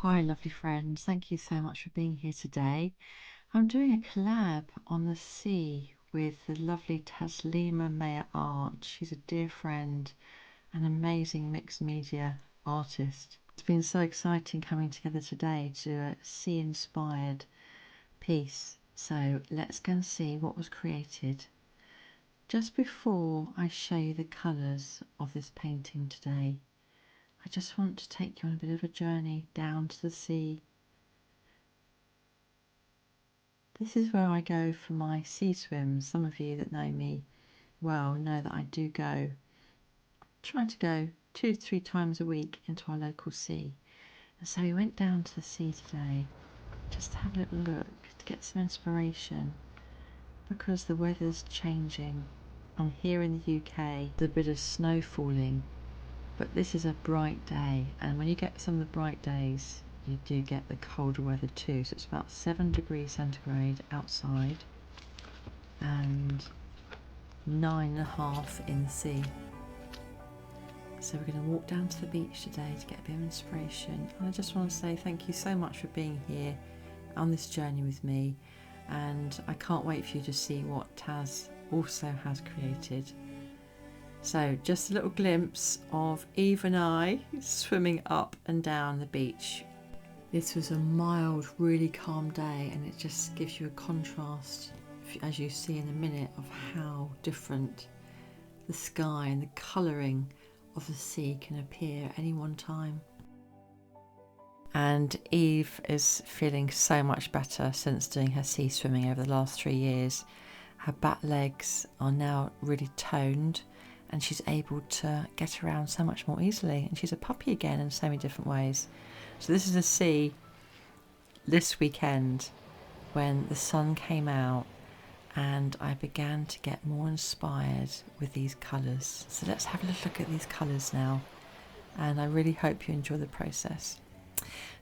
Hi lovely friends, thank you so much for being here today. I'm doing a collab on the sea with the lovely Taslima Maya Art. She's a dear friend, an amazing mixed media artist. It's been so exciting coming together today to a sea inspired piece. So let's go and see what was created. Just before I show you the colours of this painting today, I just want to take you on a bit of a journey down to the sea. This is where I go for my sea swims. Some of you that know me well know that I do go, try to go 2 to 3 times a week into our local sea. And so we went down to the sea today just to have a little look, to get some inspiration, because the weather's changing. I'm here in the UK, there's a bit of snow falling, but this is a bright day, and when you get some of the bright days you do get the colder weather too. So it's about 7 degrees centigrade outside and 9.5 in the sea. So we're going to walk down to the beach today to get a bit of inspiration, and I just want to say thank you so much for being here on this journey with me, and I can't wait for you to see what Taz also has created. So just a little glimpse of Eve and I swimming up and down the beach. This was a mild, really calm day, and it just gives you a contrast, as you see in a minute, of how different the sky and the colouring of the sea can appear at any one time. And Eve is feeling so much better since doing her sea swimming over the last 3 years. Her back legs are now really toned, and she's able to get around so much more easily, and she's a puppy again in so many different ways. So this is a sea this weekend when the sun came out and I began to get more inspired with these colours. So let's have a look at these colours now, and I really hope you enjoy the process.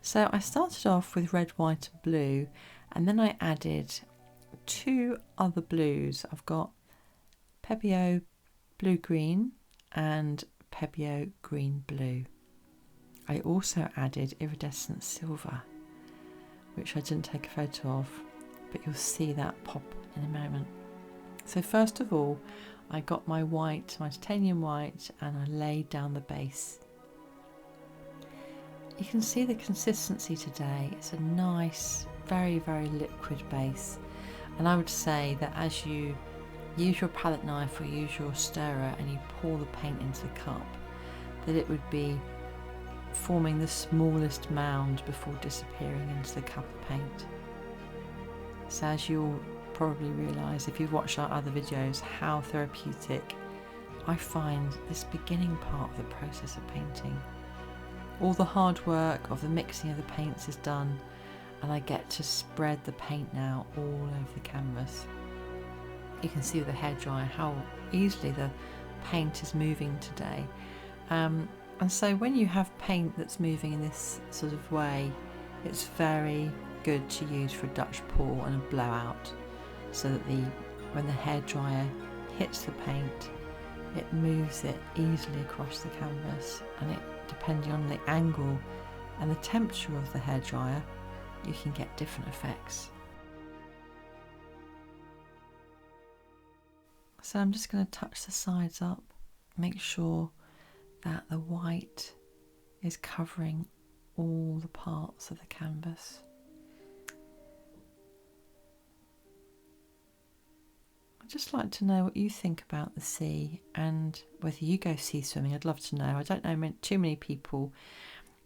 So I started off with red, white and blue, and then I added 2 other blues. I've got Pebeo blue green and Pebeo green blue. I also added iridescent silver, which I didn't take a photo of, but you'll see that pop in a moment. So first of all, I got my white, my titanium white, and I laid down the base. You can see the consistency today. It's a nice, very, very liquid base. And I would say that as you use your palette knife or use your stirrer and you pour the paint into the cup, that it would be forming the smallest mound before disappearing into the cup of paint. So as you'll probably realise if you've watched our other videos how therapeutic I find this beginning part of the process of painting. All the hard work of the mixing of the paints is done, and I get to spread the paint now all over the canvas. You can see with the hairdryer how easily the paint is moving today. And so when you have paint that's moving in this sort of way, it's very good to use for a Dutch pour and a blowout, so that when the hairdryer hits the paint, it moves it easily across the canvas, and it, depending on the angle and the temperature of the hairdryer, you can get different effects. So I'm just going to touch the sides up, make sure that the white is covering all the parts of the canvas. I'd just like to know what you think about the sea and whether you go sea swimming. I'd love to know. I don't know too many people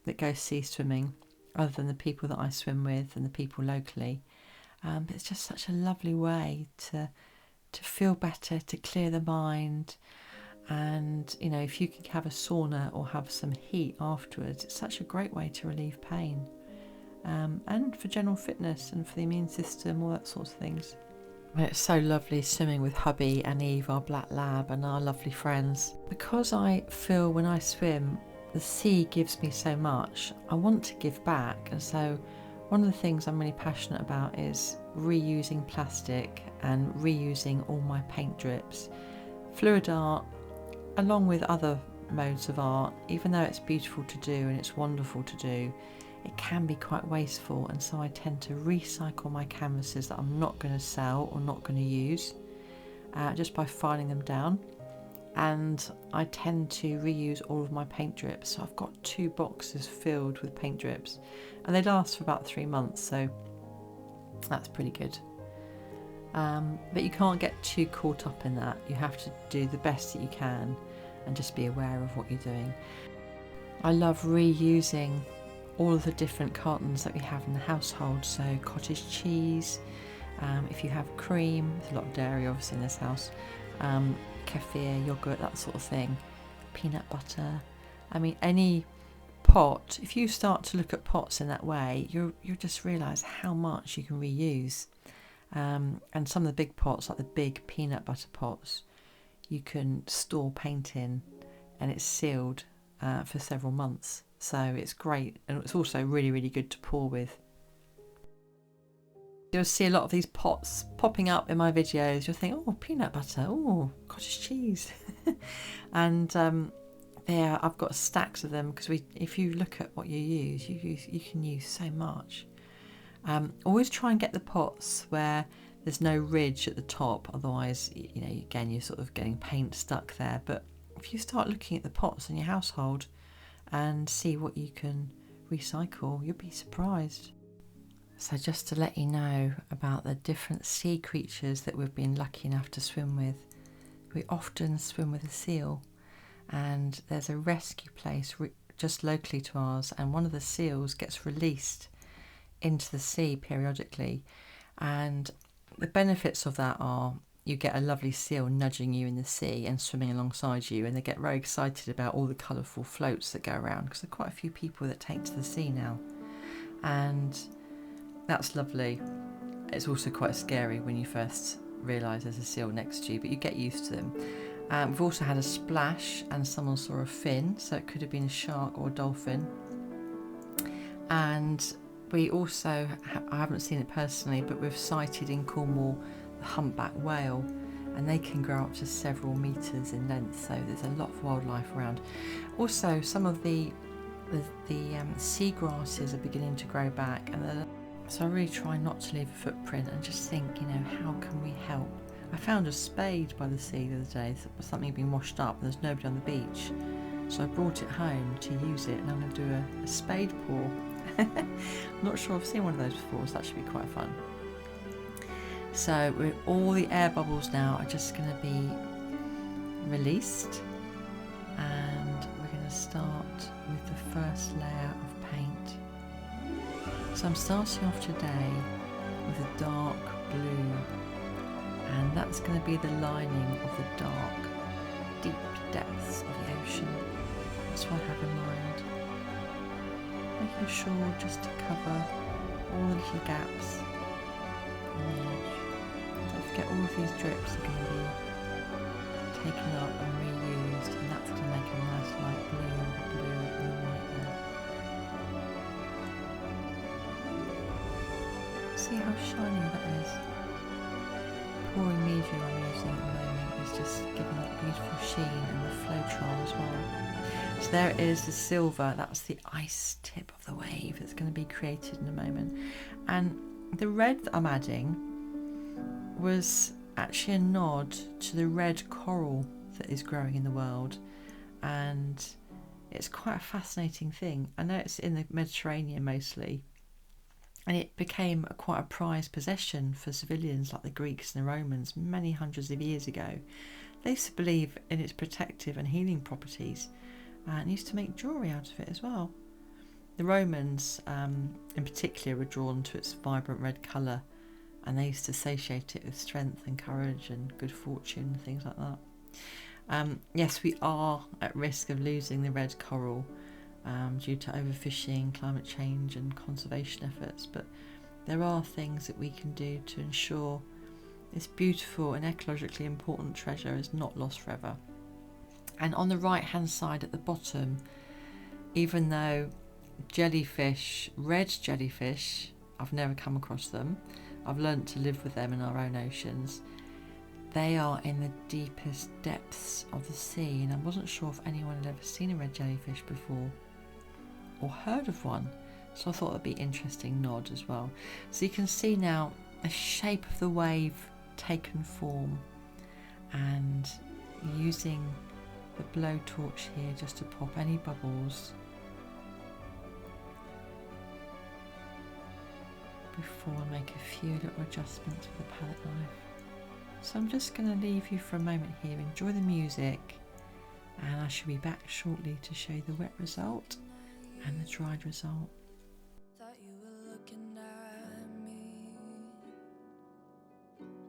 that go sea swimming other than the people that I swim with and the people locally. But it's just such a lovely way to feel better, to clear the mind. And you know, if you can have a sauna or have some heat afterwards, it's such a great way to relieve pain, and for general fitness and for the immune system, all that sorts of things. And it's so lovely swimming with hubby and Eve, our black lab, and our lovely friends. Because I feel when I swim, the sea gives me so much, I want to give back. And so one of the things I'm really passionate about is reusing plastic and reusing all my paint drips. Fluid art, along with other modes of art, even though it's beautiful to do and it's wonderful to do, it can be quite wasteful, and so I tend to recycle my canvases that I'm not going to sell or not going to use, just by filing them down. And I tend to reuse all of my paint drips, so I've got 2 boxes filled with paint drips, and they last for about 3 months, so that's pretty good. But you can't get too caught up in that. You have to do the best that you can and just be aware of what you're doing. I love reusing all of the different cartons that we have in the household, so cottage cheese, if you have cream, there's a lot of dairy obviously in this house, kefir, yogurt, that sort of thing, peanut butter. I mean, any pot, if you start to look at pots in that way, you'll just realise how much you can reuse. And some of the big pots, like the big peanut butter pots, you can store paint in, and it's sealed for several months, so it's great, and it's also really, really good to pour with. You'll see a lot of these pots popping up in my videos. You'll think, oh, peanut butter, oh, cottage cheese. And I've got stacks of them, because if you look at what you use, you can use so much. Always try and get the pots where there's no ridge at the top, otherwise, you know, again, you're sort of getting paint stuck there. But if you start looking at the pots in your household and see what you can recycle, you'll be surprised. So just to let you know about the different sea creatures that we've been lucky enough to swim with, we often swim with a seal, and there's a rescue place just locally to ours, and one of the seals gets released into the sea periodically, and the benefits of that are you get a lovely seal nudging you in the sea and swimming alongside you, and they get very excited about all the colourful floats that go around, because there are quite a few people that take to the sea now, and that's lovely. It's also quite scary when you first realise there's a seal next to you, but you get used to them. We've also had a splash, and someone saw a fin, so it could have been a shark or a dolphin. And we also, I haven't seen it personally, but we've sighted in Cornwall the humpback whale, and they can grow up to several metres in length, so there's a lot of wildlife around. Also, some of the sea grasses are beginning to grow back, and so I really try not to leave a footprint and just think, you know, how can we help? I found a spade by the sea the other day, something had been washed up, and there's nobody on the beach, so I brought it home to use it, and I'm going to do a spade pour. I'm not sure I've seen one of those before, so that should be quite fun. So all the air bubbles now are just going to be released, and we're going to start with the first layer of paint. So I'm starting off today with a dark blue, and that's going to be the lining of the dark, deep depths of the ocean. That's what I have in mind. Making sure just to cover all the little gaps on the edge. Don't forget, all of these drips are going to be taken up and reused, and that's going to make a nice light blue with the blue and the white there. See how shiny that is? Pouring medium I'm using at the moment is just giving that beautiful sheen, and the Flowtron as well. So there it is, the silver, that's the ice tip of the wave that's going to be created in a moment. And the red that I'm adding was actually a nod to the red coral that is growing in the world, and it's quite a fascinating thing. I know it's in the Mediterranean mostly, and it became quite a prized possession for civilians like the Greeks and the Romans many hundreds of years ago. They used to believe in its protective and healing properties, and used to make jewellery out of it as well. The Romans in particular were drawn to its vibrant red colour, and they used to associate it with strength and courage and good fortune and things like that. Yes, we are at risk of losing the red coral due to overfishing, climate change and conservation efforts, but there are things that we can do to ensure this beautiful and ecologically important treasure is not lost forever. And on the right hand side at the bottom, even though jellyfish, red jellyfish, I've never come across them, I've learnt to live with them in our own oceans, they are in the deepest depths of the sea, and I wasn't sure if anyone had ever seen a red jellyfish before or heard of one. So I thought that'd be an interesting nod as well. So you can see now the shape of the wave taken form, and using the blowtorch here just to pop any bubbles before I make a few little adjustments with the palette knife. So I'm just going to leave you for a moment here, enjoy the music, and I shall be back shortly to show you the wet result and the dried result. Thought you were looking at me.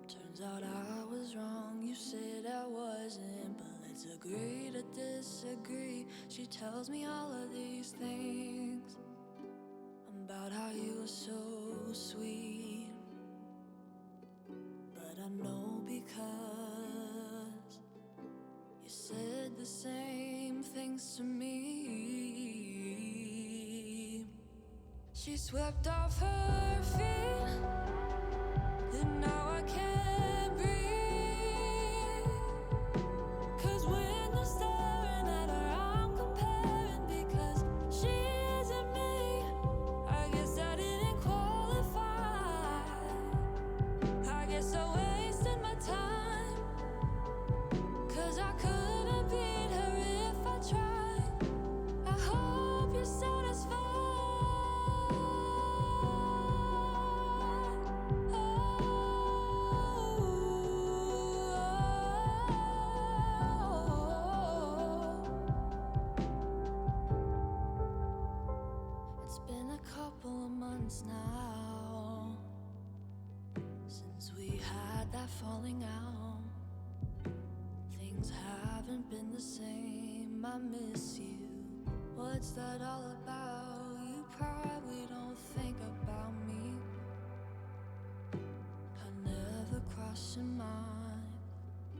Turns out I was wrong, you said I wasn't, but let's agree to disagree. She tells me all of these things about how you were so sweet, but I know because you said the same things to me. She swept off her feet, and now I can't breathe. 'Cause when you're staring at her, I'm comparing, because she isn't me. I guess I didn't qualify. I guess I wasted my time, 'cause I couldn't beat her if I tried. I hope you're satisfied. It's been a couple of months now since we had that falling out. Things haven't been the same. I miss you. What's that all about? You probably don't think about me. I never crossed your mind.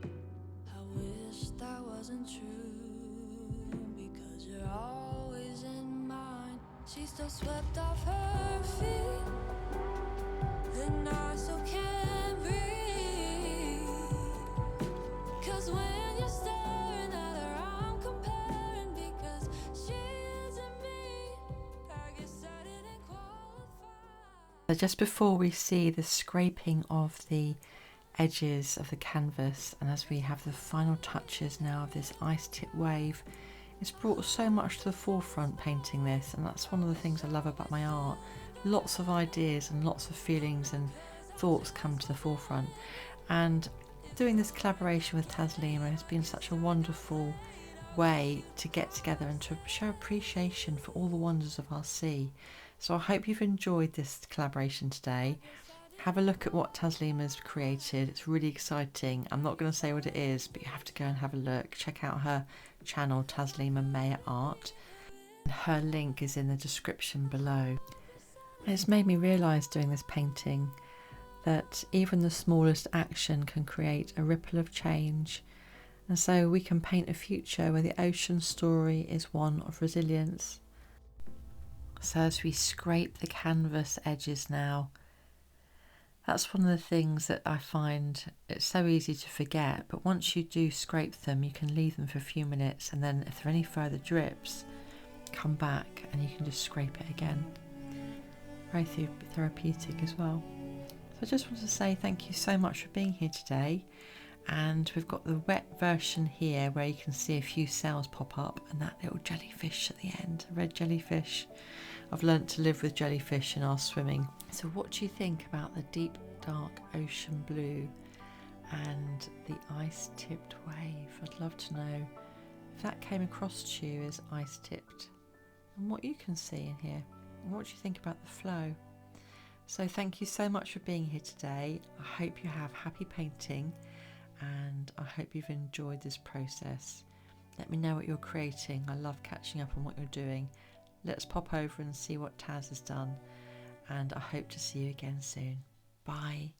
I wish that wasn't true, because you're always in mine. She still swept off her feet, and I still can't breathe. 'Cause when you're staring at her, I'm comparing, because she isn't me. I guess I didn't qualify. So just before we see the scraping of the edges of the canvas, and as we have the final touches now of this ice tip wave, it's brought so much to the forefront painting this, and that's one of the things I love about my art. Lots of ideas and lots of feelings and thoughts come to the forefront, and doing this collaboration with Taslima has been such a wonderful way to get together and to show appreciation for all the wonders of our sea. So I hope you've enjoyed this collaboration today. Have a look at what Taslima's created. It's really exciting. I'm not going to say what it is, but you have to go and have a look. Check out her channel, Taslima Maya Art. Her link is in the description below. And it's made me realise doing this painting that even the smallest action can create a ripple of change. And so we can paint a future where the ocean story is one of resilience. So as we scrape the canvas edges now, that's one of the things that I find it's so easy to forget, but once you do scrape them, you can leave them for a few minutes, and then if there are any further drips, come back and you can just scrape it again. Very therapeutic as well. So I just want to say thank you so much for being here today, and we've got the wet version here where you can see a few cells pop up, and that little jellyfish at the end, a red jellyfish. I've learnt to live with jellyfish in our swimming. So what do you think about the deep dark ocean blue and the ice tipped wave? I'd love to know if that came across to you as ice tipped, and what you can see in here, and what do you think about the flow. So thank you so much for being here today. I hope you have happy painting, and I hope you've enjoyed this process. Let me know what you're creating. I love catching up on what you're doing. Let's pop over and see what Taz has done, and I hope to see you again soon. Bye.